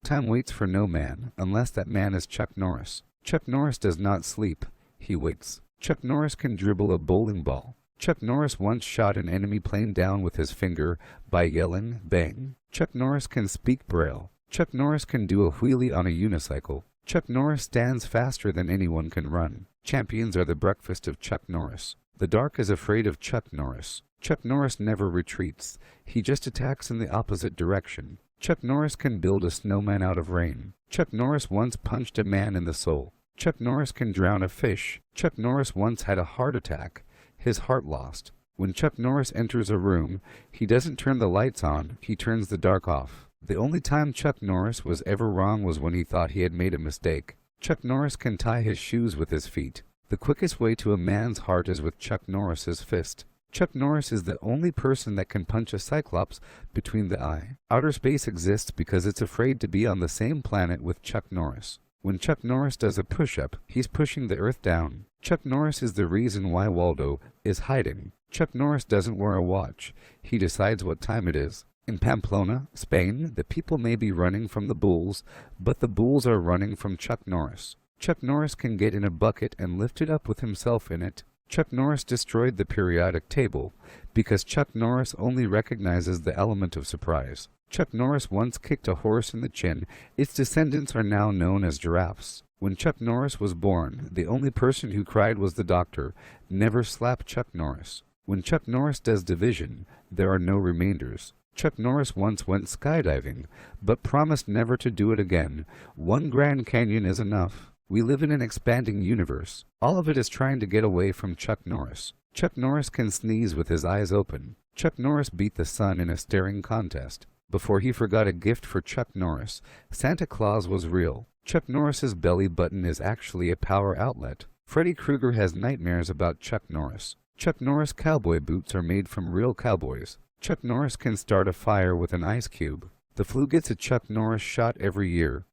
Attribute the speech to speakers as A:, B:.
A: Time waits for no man, unless that man is Chuck Norris. Chuck Norris does not sleep, he waits. Chuck Norris can dribble a bowling ball. Chuck Norris once shot an enemy plane down with his finger by yelling, "Bang!" Chuck Norris can speak Braille. Chuck Norris can do a wheelie on a unicycle. Chuck Norris stands faster than anyone can run. Champions are the breakfast of Chuck Norris. The dark is afraid of Chuck Norris. Chuck Norris never retreats. He just attacks in the opposite direction. Chuck Norris can build a snowman out of rain. Chuck Norris once punched a man in the soul. Chuck Norris can drown a fish. Chuck Norris once had a heart attack. His heart lost. When Chuck Norris enters a room, he doesn't turn the lights on, he turns the dark off. The only time Chuck Norris was ever wrong was when he thought he had made a mistake. Chuck Norris can tie his shoes with his feet. The quickest way to a man's heart is with Chuck Norris's fist. Chuck Norris is the only person that can punch a cyclops between the eye. Outer space exists because it's afraid to be on the same planet with Chuck Norris. When Chuck Norris does a push-up, he's pushing the earth down. Chuck Norris is the reason why Waldo is hiding. Chuck Norris doesn't wear a watch. He decides what time it is. In Pamplona, Spain, the people may be running from the bulls, but the bulls are running from Chuck Norris. Chuck Norris can get in a bucket and lift it up with himself in it. Chuck Norris destroyed the periodic table because Chuck Norris only recognizes the element of surprise. Chuck Norris once kicked a horse in the chin. Its descendants are now known as giraffes. When Chuck Norris was born, the only person who cried was the doctor. Never slap Chuck Norris. When Chuck Norris does division, there are no remainders. Chuck Norris once went skydiving, but promised never to do it again. One Grand Canyon is enough. We live in an expanding universe. All of it is trying to get away from Chuck Norris. Chuck Norris can sneeze with his eyes open. Chuck Norris beat the sun in a staring contest. Before he forgot a gift for Chuck Norris, Santa Claus was real. Chuck Norris's belly button is actually a power outlet. Freddy Krueger has nightmares about Chuck Norris. Chuck Norris cowboy boots are made from real cowboys. Chuck Norris can start a fire with an ice cube. The flu gets a Chuck Norris shot every year.